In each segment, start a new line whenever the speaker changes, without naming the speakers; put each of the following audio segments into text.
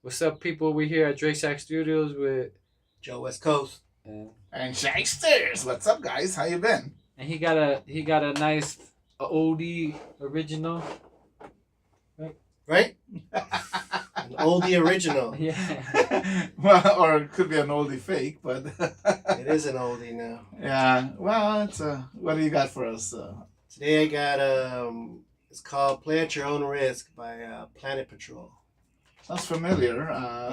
What's up, people? We here at Drake Shack Studios with,
Joe West Coast.
And Shakesters, what's up, guys? How you been?
and he got a nice oldie original,
Right? An oldie original.
yeah.
Well, or it could be an oldie fake, but
It is an oldie now.
yeah. Well, it's what do you got for us?
Today I got it's called "Play at Your Own Risk" by Planet Patrol.
Sounds familiar.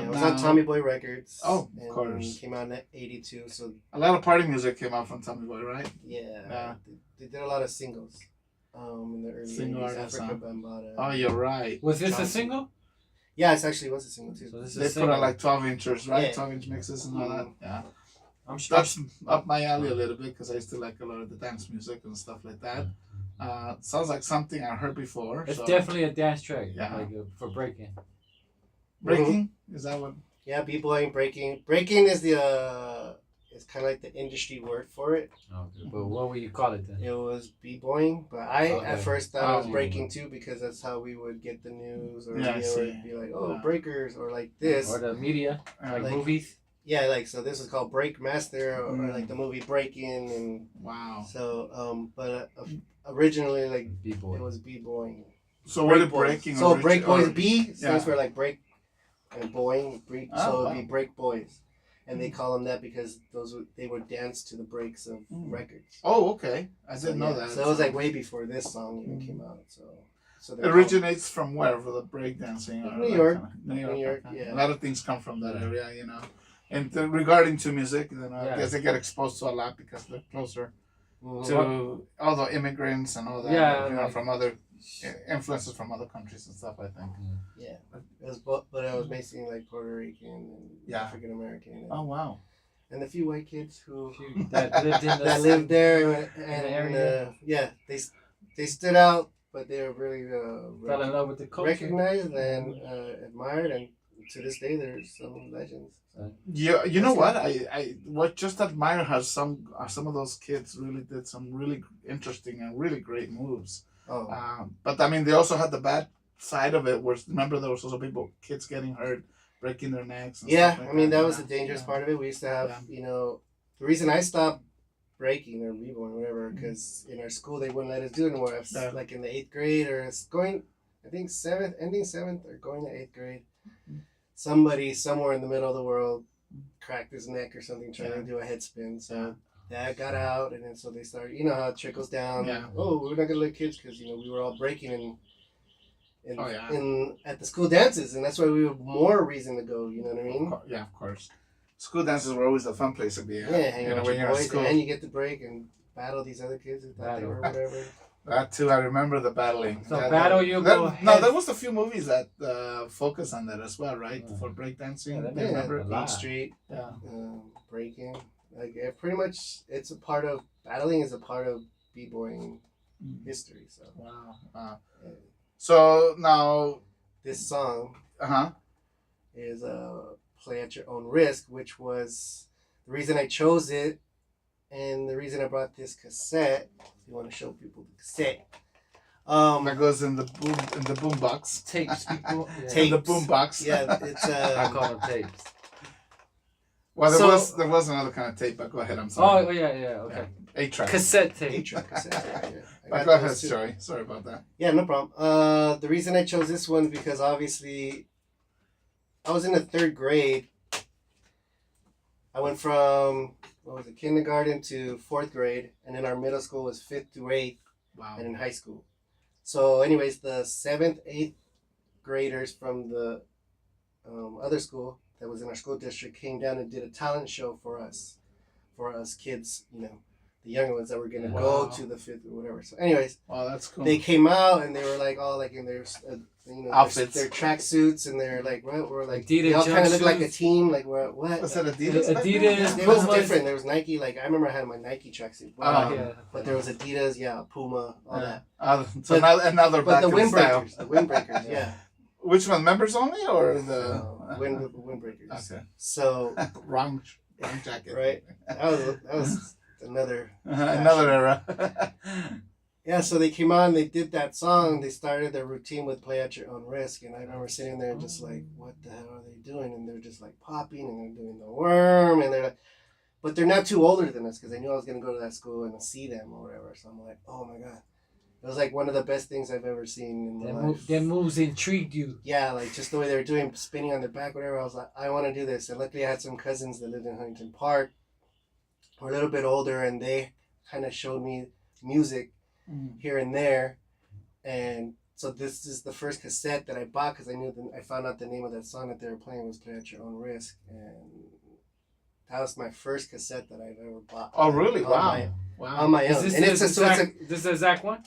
It was on Tommy Boy Records.
Oh, of
and
course.
Came out in '82. So
A lot of party music came out from Tommy Boy, right?
yeah, they did a lot of singles. In the early
Single
80s.
artists,
Africa
huh?
Bambaataa.
Oh, you're right.
Was this a
Johnson.
single?
Yeah, it actually was a single too.
So this is
They
a
put
single.
out like 12 inches, right?
Yeah.
12-inch mixes and all that. Yeah.
I'm sure.
That's up my alley a little bit because I used to like a lot of the dance music and stuff like that. Sounds like something I heard before.
It's
so.
definitely a dance track.
Yeah.
Like for breaking.
Breaking? Is that what?
Yeah, b-boying, breaking. Breaking is it's kind of like the industry word for it.
Okay. But what would you call it then?
It was b-boying, but I
Okay.
at first thought it was
Oh.
breaking too because that's how we would get the news or
Yeah, I
you know,
see.
it'd be like, oh,
Yeah.
breakers or like this.
Or the media, like
Like-
movies.
Yeah, like so this is called Breakmaster or
Mm.
like the movie Breaking and
Wow.
so but originally like
B-boy.
it was b-boying.
So where did
Break boys.
breaking?
So break boys
or-
B stands
yeah.
for like break and boying. Break,
Oh,
so it'd
wow.
be break boys, and they call them that because they would dance to the breaks of
Mm.
records.
Oh, okay. I
So,
didn't know
yeah,
that.
So it was like way before this song even came out. So
It originates from where for the breakdancing? or
New
that
York.
kind of- New York.
New York,
okay.
yeah.
A lot of things come from that
Yeah.
area, you know. And regarding to music, then I
Yeah.
guess they get exposed to a lot because they're closer
Mhm.
to all the immigrants and all that.
Yeah,
you know,
like-
from other influences from other countries and stuff. I think.
Yeah, it was but it was basically like Puerto Rican and
Yeah.
African American
Oh wow.
and a few white kids who
That lived in the
that lived there
the
and
area.
yeah they stood out, but they were really
fell in love with the culture.
recognized and admired, and to this day there's some legends.
Yeah, you know
That's
what? I what just admire how some of those kids really did some really interesting and really great moves.
Oh,
But I mean, they also had the bad side of it. Where remember there was also kids getting hurt, breaking their necks. And
yeah,
stuff like
I mean that was
yeah.
the dangerous
Yeah.
part of it. We used to have
Yeah.
the reason I stopped breaking or b-boying or whatever because in our school they wouldn't let us do it anymore. I was,
Yeah.
like in the 8th grade or it's going, I think ending 7th or going to 8th grade. Somebody somewhere in the middle of the world cracked his neck or something trying to do a head spin. So that got out, and then so they started. You know how it trickles down.
Yeah.
Oh, we're not gonna let kids because we were all breaking in
Oh, yeah.
at the school dances, and that's why we have more reason to go. You know what I mean?
Yeah, of course. School dances were always a fun place to be at.
Yeah, hang
you
out
know,
with
when
your
you're in
boys,
school.
and you get to break and battle these other kids who thought they were whatever.
That too, I remember the battling.
So
Yeah,
battle,
that-
you
that-
go
No,
head-
there was a few movies that focus on that as well, right?
Yeah.
For breakdancing.
Yeah, that
Do you
makes
remember?
a lot.
Beat Street,
Yeah.
breaking, like pretty much, it's a part of battling is a part of b-boying
Mm.
history. So
Wow. Wow.
uh,
So now,
this song
uh-huh.
is Play at Your Own Risk, which was the reason I chose it and the reason I brought this cassette. If you want to show people the cassette.
That goes in the boom box.
Tapes, people. Yeah.
Tape.
In the boom box.
Yeah, it's
I call them tapes.
Well,
So-
there was another kind of tape, but go ahead. I'm
Oh,
sorry.
yeah, okay.
8-track.
Cassette tape.
8-track cassette. Yeah. I
But
got
go ahead,
those too.
Sorry about that.
Yeah, no problem. The reason I chose this one because obviously I was in the 3rd grade. I went from kindergarten to 4th grade, and then our middle school was 5th through 8th,
Wow.
and in high school. So, anyways, the 7th, 8th graders from the other school that was in our school district came down and did a talent show for us kids, the younger ones that were gonna go
Wow.
to the 5th or whatever. So, anyways.
Wow, that's cool.
They came out and they were like all like in their
Outfits.
their track suits, and they're like we're like
Adidas
they all kind of look like a
jumpsuits.
team. Like what?
Was that Adidas? back
Adidas,
then?
It was
Pumas.
different. There was Nike. Like I remember I had my Nike tracksuit,
Oh,
yeah.
but there was Adidas, Puma, all that.
So
But-
another
But
back
the
in style.
windbreakers, yeah.
Which one? Members only or the
Windbreakers.
Okay.
So
wrong jacket.
right, that was another.
Another era.
Yeah, so they came on, they did that song, they started their routine with Play at Your Own Risk, and I remember sitting there just like, what the hell are they they're just like popping and they're doing the worm and they're like, but they're not too older than us because I knew I was gonna go to that school and see them or whatever. So I'm like, oh my god, it was like one of the best things I've ever seen in my life.
Them moves intrigued you.
Yeah, like just the way they were doing, spinning on their back, whatever. I was like, I want to do this. And luckily, I had some cousins that lived in Huntington Park, were a little bit older, and they kind of showed me music here and there. And so this is the first cassette that I bought because I found out the name of that song that they were playing was "Play at Your Own Risk," and that was my first cassette that I've ever bought.
Oh, really?
Wow.
Wow.
On my own.
Is
And
this this the Zach one?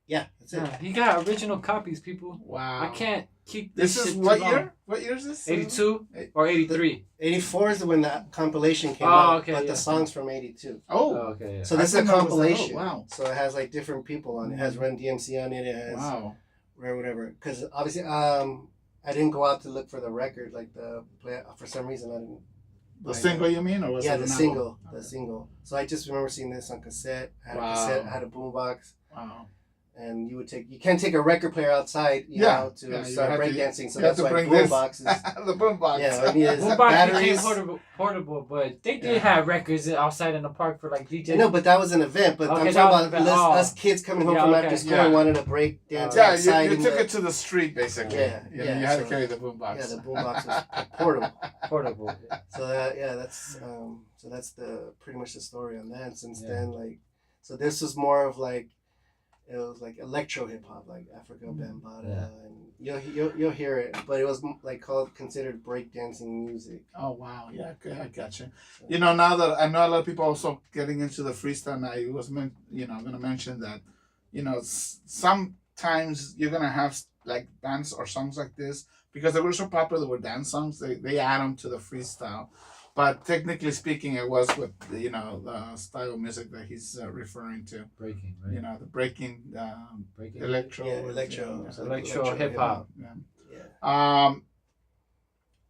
yeah, that's it.
Yeah, he got original copies, people.
Wow.
I can't keep
This
this
is
shit
what
too long.
year? What year is this?
82 or 83?
84 is when the compilation came
Oh,
out,
okay,
but
yeah.
the song's from 82.
Oh.
Okay, yeah.
So this is
I
a
didn't know it was that
compilation.
old. Wow.
So it has like different people on it. It has Run DMC on it. It has
Wow.
or whatever. Because obviously, I didn't go out to look for the record. Like the play for some reason I didn't.
The single, you mean, or was
Yeah,
it
the
an
single,
album?
the single. So I just remember seeing this on cassette. I had
Wow.
a cassette. I had a boombox.
Wow.
And you can't take a record player outside, you
Yeah,
know, to
yeah, you
start
have to-
breakdancing. So
you have
that's
to
why
bring this.
boombox is.
The boombox.
Yeah, I mean, it's
Boombox
batteries.
became portable, but they did
Yeah.
have records outside in the park for like DJ.
No, but that was an event. But
Okay,
I'm
that was
talking
an
about
event. Oh.
us kids coming home
Yeah,
from
okay.
after school
Yeah.
and wanted to break dance
Yeah,
outside.
you
in
took
the,
it to the street, basically.
Yeah,
You
yeah,
had to
so-
carry the boombox.
Yeah, the boombox was portable.
Portable.
So that's the pretty much the story on that. Since
Yeah.
then, like, so this was more of like, it was like electro hip hop, like Africa Bambaataa,
Yeah.
and you'll hear it, but it was like considered breakdancing music.
Oh wow, yeah, okay, I gotcha. You know, now that I know a lot of people also getting into the freestyle, now I'm gonna mention that, sometimes you're gonna have like bands or songs like this because they were so popular with dance songs. They add them to the freestyle, but technically speaking, it was with the style of music that he's referring to.
Breaking, right?
The breaking,
Breaking.
electro,
Yeah, electro.
you know,
So
Electro hip hop.
yeah.
Yeah.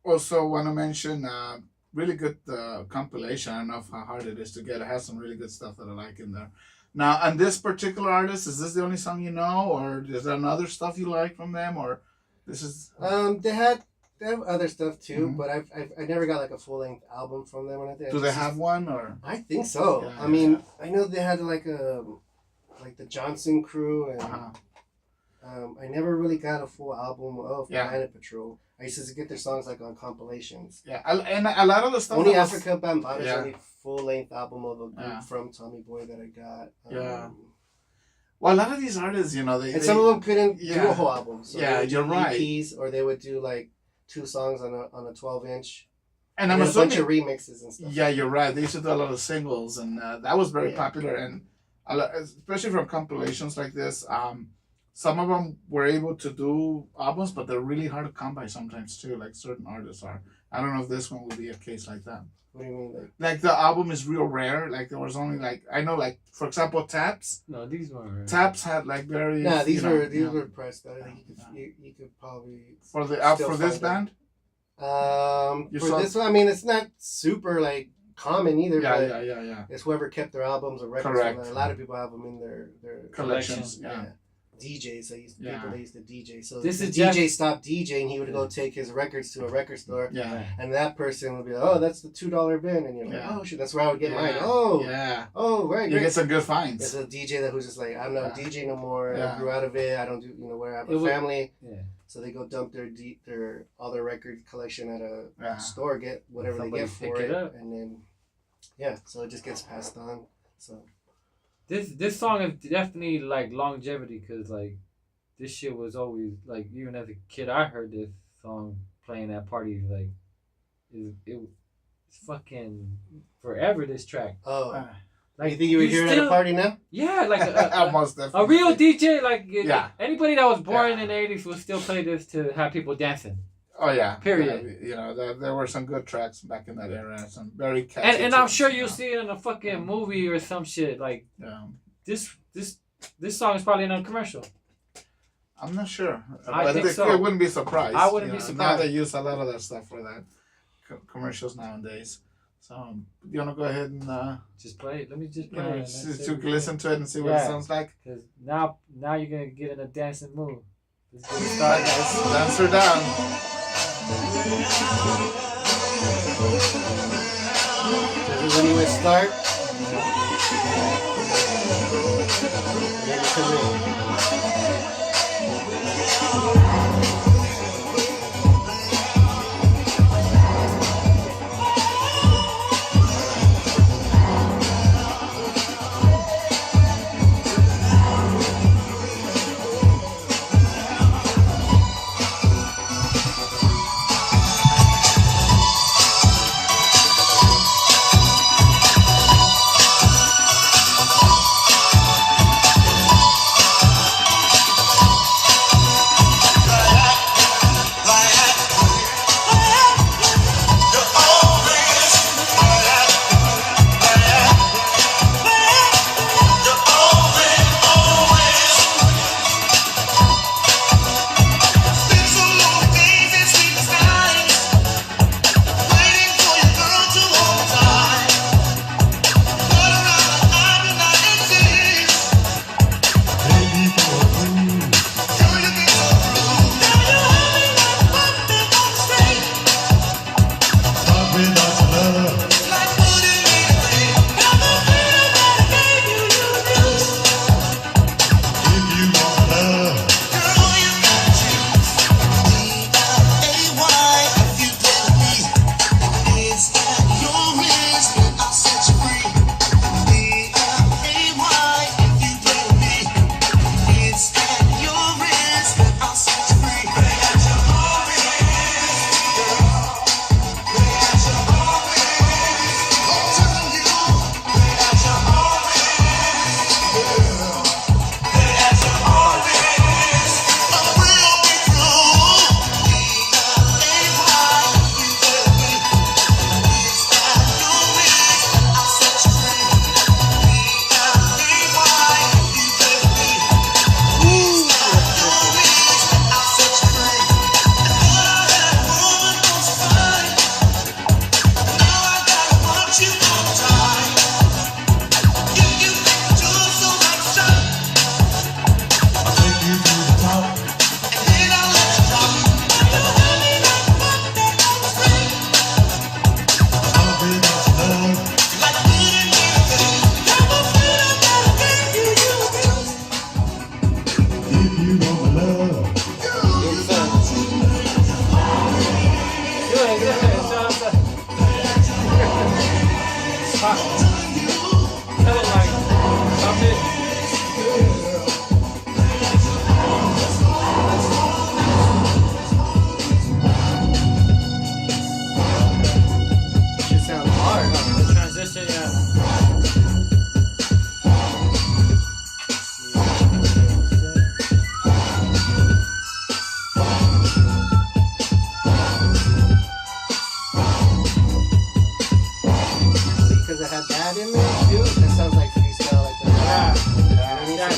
Also want to mention really good compilation. I don't know how hard it is to get. It has some really good stuff that I like in there. Now, and this particular artist, is this the only song you know, or is there another stuff you like from them, or this is?
They have other stuff too,
Mhm.
but I never got like a full length album from them or anything.
Do they have one or?
I think so.
Yeah,
I mean, I know they had like the Johnson Crew, and I never really got a full album of
Yeah.
Planet Patrol. I used to get their songs like on compilations.
Yeah, and a lot of the stuff.
Only
that was-
Africa Bambaataa is
Yeah.
the only full length album of a group
Yeah.
from Tommy Boy that I got.
Yeah. Well, a lot of these artists, they.
And some of them couldn't do
Yeah.
a whole album. So
Yeah,
they would do
you're right.
EPs, or they would do like 2 songs on a 12-inch.
And
And
I'm
then a bunch
assuming.
of remixes and stuff.
Yeah, you're right. They used to do a lot of singles, and that was very
Yeah.
popular. And especially from compilations like this, some of them were able to do albums, but they're really hard to come by sometimes too. Like certain artists are. I don't know if this one will be a case like that.
What do you mean? Like,
Like the album is real rare. Like there was only I know for example Taps.
No, these weren't.
Taps had like very.
nah, these
you know,
were pressed. I think you could probably
for the
still
for this
find
band. You
for
saw-
this one, I mean, it's not super like common either.
Yeah,
but
yeah.
it's whoever kept their albums or records.
Correct.
A lot of people have them in their
Collections. Yeah.
DJs.
Yeah.
People that used to DJ. So
This
the
is
DJ
just-
stopped DJing. He would go take his records to a record store,
Yeah.
and that person would be like, "Oh, that's the $2 bin," and you're like,
Yeah.
"Oh shit, that's where I would get mine."
Yeah.
Oh,
Yeah.
oh, right,
You
great.
get some good
There's
finds.
a DJ that who's just like, I'm not
Yeah.
DJ no more.
Yeah.
I grew out of it. I don't do, where I have
It
a
would-
family.
Yeah.
So they go dump their all their record collection at a
Yeah.
store, get whatever
Somebody
they get for
pick it up.
and then so it just gets passed on. So
This song is definitely like longevity because like this shit was always like even as a kid I heard this song playing at parties like it's fucking forever this track.
You think you would hear it at a party now?
Yeah, like
Almost
a
definitely.
real DJ like
Yeah.
anybody that was born
Yeah.
in the 80s would still play this to have people dancing.
Oh yeah.
Period.
There were some good tracks back in that era. Some very catchy.
And I'm
tunes,
sure
you
you'll
know.
see it in a fucking movie or some shit like
Yeah.
this song is probably in a commercial.
I'm not sure.
I
But
think
it
so.
wouldn't be surprised.
I wouldn't be
Now
surprised.
they use a lot of that stuff for that commercials nowadays. So you wanna go ahead and
Just play it. Let me just play it. and that's
to
it.
listen to it and see what it
Yeah.
sounds like?
Cause now you're gonna get in a dancing mood. Let's get started.
Dance her down.
you would start. Then you come in.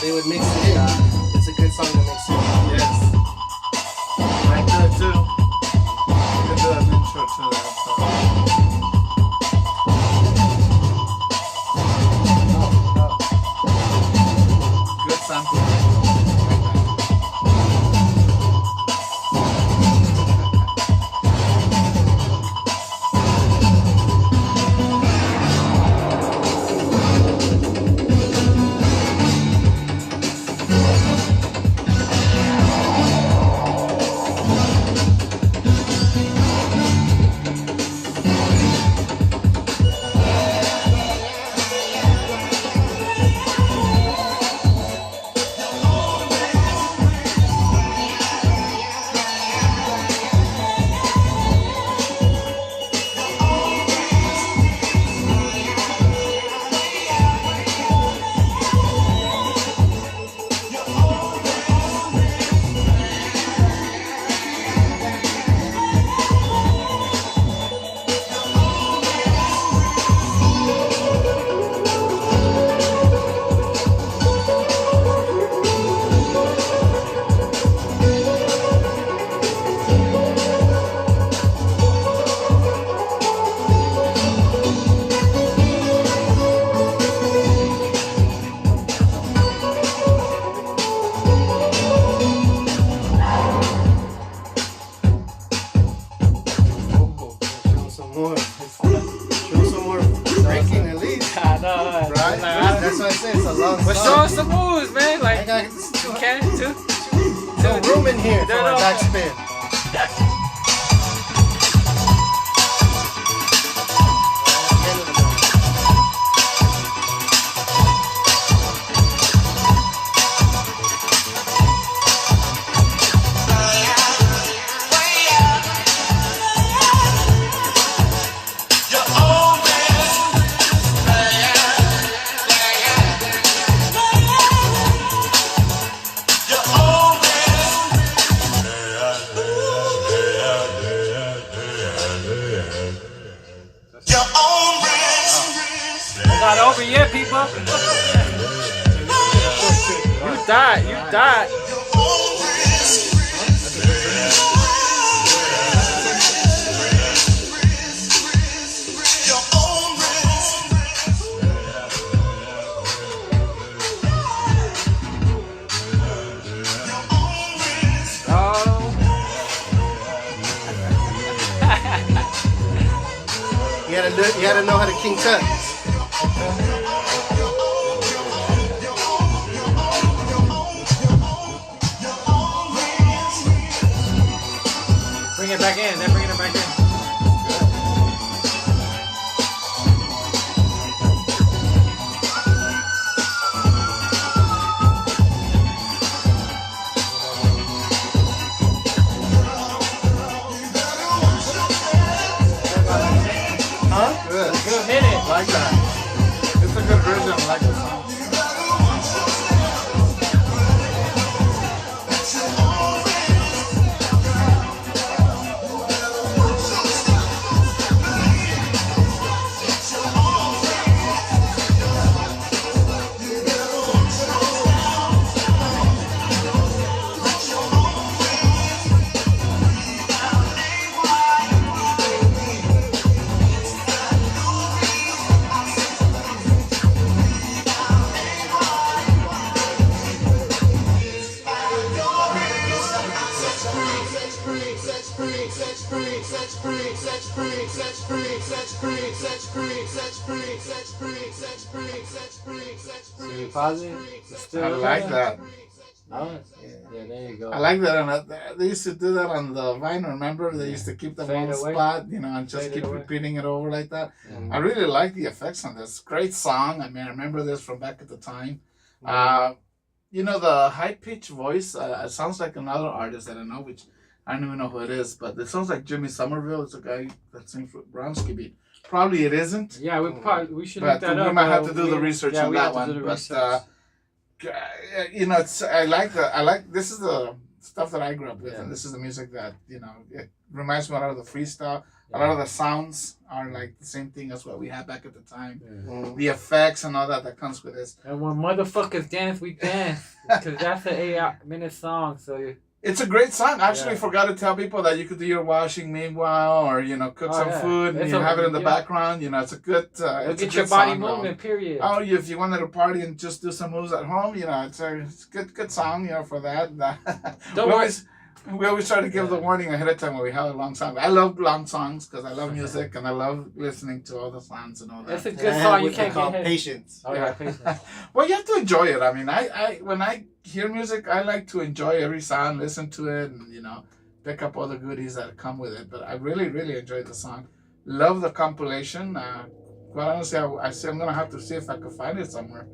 They would mix it in. It's a good song to mix in.
Yes. I could too. You could do an intro to that song. Good sample.
some more breaking at least.
I know.
Right?
That's why I said it's a long
But show
song.
us some moves, man.
I
Like,
got
you can too.
no room in here for
No,
my
no.
backspin.
Not over yet, people. You died. You died. Oh.
You had to know how to king tut.
Bring it back in. They're bringing it back in.
Huh?
Good.
Good. Hit it.
I like that. It's a good version. I like the song.
So you pause it? It's still
I like that.
Oh, yeah, there you go.
I like that. And they used to do that on the Vine. Remember, they used to keep them
Fade
on the
away.
spot, you know, and just
Fade
keep
away.
repeating it over like that.
Mhm.
I really like the effects on this. Great song. I mean, I remember this from back at the time. You know, the high pitched voice. It sounds like another artist that I know, which I don't even know who it is, but it sounds like Jimmy Somerville. It's a guy that sings with Bronski Beat. Probably it isn't.
Yeah, we should
But
look that
we
up.
might have to do the
we-
research
yeah,
on
we
that
have to
one.
do the
But
research.
you know, it's I like this is the stuff that I grew up with,
Yeah.
and this is the music that it reminds me a lot of the freestyle. A lot of the sounds are like the same thing as what we had back at the time.
Yeah.
The effects and all that comes with this.
And when motherfuckers dance, we dance. Because that's an 8-minute song, so you...
It's a great song. I actually
Yeah.
forgot to tell people that you could do your washing meanwhile, or cook
Oh,
some
yeah.
food and
It's
you have it in the
yeah.
background. It's a good.
You'll
It's a
get
good
your body
song, though.
moving, period.
Oh, if you wanted to party and just do some moves at home, it's a good song, for that.
Don't
we
worry.
we always try to give the
Yeah.
warning ahead of time when we have a long song. I love long songs because I love music and I love listening to all the sounds and all that.
It's a
And
good
I have
song. You
what they
can't
call
get hit.
patience.
Oh, yeah, patience.
Well, you have to enjoy it. I mean, I when I hear music, I like to enjoy every sound, listen to it, and pick up all the goodies that come with it. But I really, really enjoyed the song. Love the compilation. Quite honestly, I'm gonna have to see if I can find it somewhere.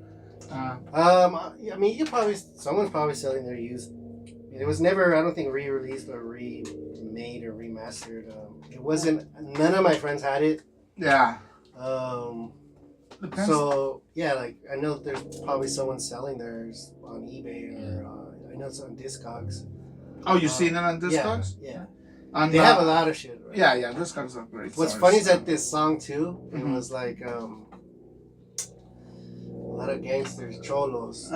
I mean, someone's probably selling their used. It was never, I don't think, re-released or remade or remastered. It wasn't. None of my friends had it.
Yeah.
So yeah, like I know there's probably someone selling theirs on eBay or I know it's on Discogs.
Oh, you seen it on Discogs?
Yeah.
On,
They have a lot of shit. Right?
Yeah, Discogs are great.
What's
So
funny
it's-
is that this song too, it
Mhm.
was like a lot of gangsters, cholos.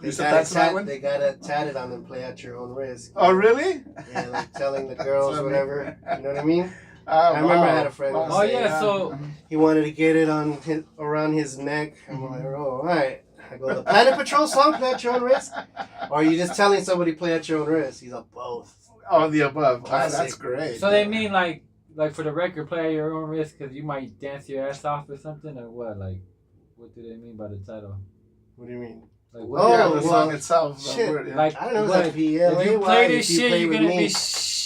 You said that's that one?
They got it tatted on them. Play at your own risk.
Oh, really?
Yeah, like telling the girls
That's
whatever. You know what I mean?
I
remember I had a friend
Oh, yeah, so-
He wanted to get it on around his neck. I'm like, oh, all right. I go, the Planet Patrol song, play at your own risk? Or are you just telling somebody play at your own risk? He's like, both.
All the above. Oh,
Classic.
that's great.
So they mean like like for the record, play at your own risk because you might dance your ass off or something, or what? Like, what do they mean by the title?
What do you mean?
Like,
Oh,
yeah, the
well,
song itself.
shit.
Word, yeah.
like
I don't know. It's
what?
like PLAY.
If you play this
if you
shit,
play
you're
with
gonna
me.
be.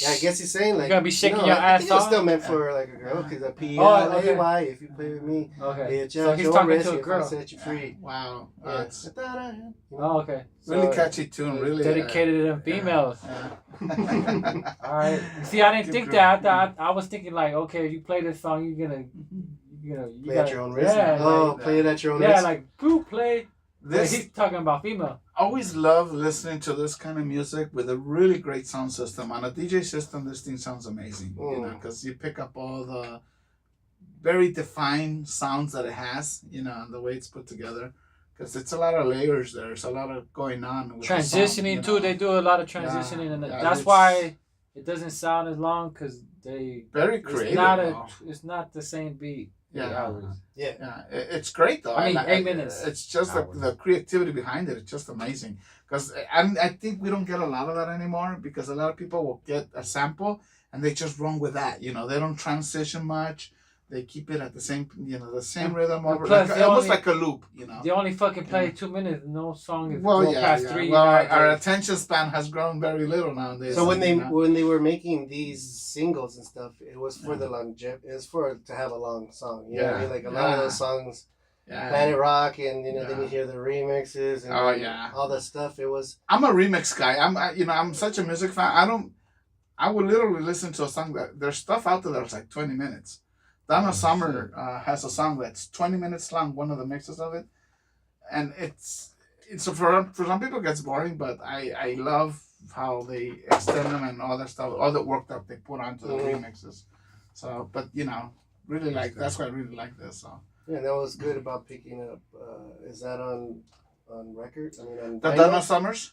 Yeah, I guess he's saying like
You're gonna be shaking
no,
your
I
ass
think it's
off.
still meant for like a girl because a PLAY.
okay.
If you play with me,
Okay.
it's
So
at
he's
your
talking
risk
to a
if I
girl.
set you free.
Wow.
Yeah.
That's
Oh, okay.
really
So,
catchy tune. Really
dedicated to them females.
Yeah.
All right. See, I didn't
Good
think
girl.
that. I was thinking like, okay, if you play this song, you
Play
gotta
at your own risk.
Yeah,
Oh,
like,
play it at your own
yeah,
risk.
like boop, play.
This
He's talking about female.
always love listening to this kind of music with a really great sound system. On a DJ system, this thing sounds amazing. You know, because you pick up all the very defined sounds that it has. You know, and the way it's put together. Because it's a lot of layers there. There's a lot of going on. With the song,
Transitioning
you
too.
know.
They do a lot of transitioning, and
yeah,
that's
it's-
why it doesn't sound as long because they.
Very
It's
creative.
not
though.
It's not the same beat.
Yeah.
8 hours.
Yeah, it's great though.
I mean,
like
8 minutes.
It's just the creativity behind it. It's just amazing. Because I think we don't get a lot of that anymore because a lot of people will get a sample and they just run with that. You know, they don't transition much. They keep it at the same, the same rhythm over,
plus
like,
they
almost
only-
like a loop. You know.
They only fucking play 2 minutes. No song is
Well,
go past 3.
Well, our
nowadays.
attention span has grown very little nowadays.
So when they
you know.
when they were making these singles and stuff, it was for the longevity. It was for to have a long song. You know what I mean? Like a lot of those songs, Planet Rock, and then you hear the remixes and all that stuff. It was.
I'm a remix guy. I'm such a music fan. I would literally listen to a song that there's stuff out there that's like 20 minutes. Donna Summer has a song that's 20 minutes long, one of the mixes of it. And it's for some people it gets boring, but I love how they extend them and all that stuff, all the work that they put onto the remixes. So, but really like, that's why I really like this. So.
Yeah, that was good about picking up. Is that on record? I mean, on
The
vinyl?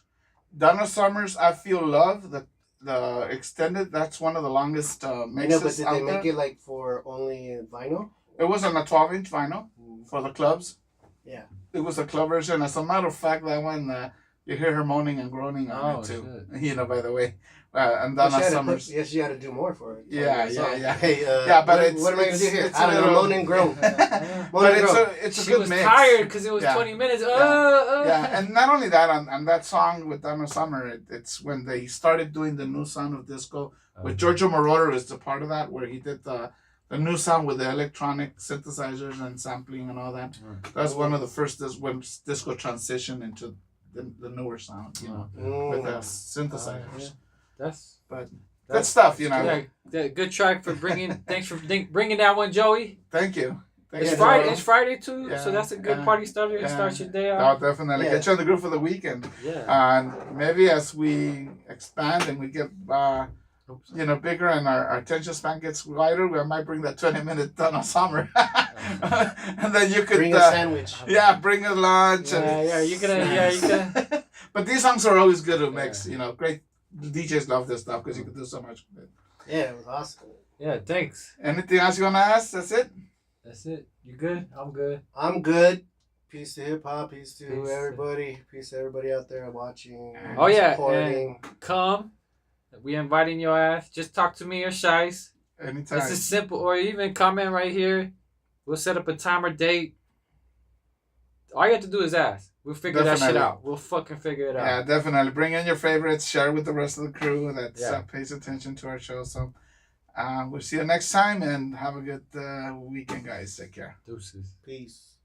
Donna Summers, I Feel Love, the extended, that's one of the longest
I
mixes
know, but did
out
they make
there.
it like for only vinyl?
It was on a 12-inch vinyl for the clubs.
Yeah.
It was a club version. As a matter of fact, that one, you hear her moaning and groaning on it too.
Shit.
By the way. And Donna Summers.
Yes, you had to do more for it.
Yeah.
Hey,
Yeah, but
what am I going to do here?
it's
I don't
a
know,
little-
moan and groan.
But it's a
She
good
was
mix.
tired because it was
Yeah.
20 minutes.
Yeah, and not only that, on that song with Donna Summer, it's when they started doing the new sound of disco. With Giorgio Moroder is the part of that where he did the new sound with the electronic synthesizers and sampling and all that. That's one of the first when disco transitioned into the newer sound, with the synthesizers.
That's
Good stuff,
yeah, good track for bringing. Thanks for bringing that one, Joey.
Thank you.
It's
you,
Friday.
Joey.
It's Friday too,
Yeah,
so that's a good
yeah,
party starter. You
yeah.
start your day
I'll
out.
definitely
Yeah.
get you on the group for the weekend.
Yeah.
And maybe as we expand and we get bigger and our attention span gets wider, we might bring that 20-minute Donna Summer. And then you could
Bring a sandwich.
bring a lunch.
You're gonna.
But these songs are always good to mix. Great DJs love this stuff because you can do so much with it.
Yeah, it was awesome.
Yeah, thanks.
Anything else you want to ask? That's it?
That's it. You good? I'm good.
I'm good. Peace to hip hop. Peace to
Peace.
everybody. Peace to everybody out there watching.
Oh, yeah,
Supporting.
Come. We inviting your ass. Just talk to me or Shice.
Anytime.
This is simple. Or even comment right here. We'll set up a time or date. All you have to do is ask. We'll figure that shit
Definitely.
out. We'll fucking figure it out.
Yeah, definitely. Bring in your favorites. Share with the rest of the crew that
Yeah.
pays attention to our show. So we'll see you next time and have a good weekend, guys. Take care.
Deuces.
Peace.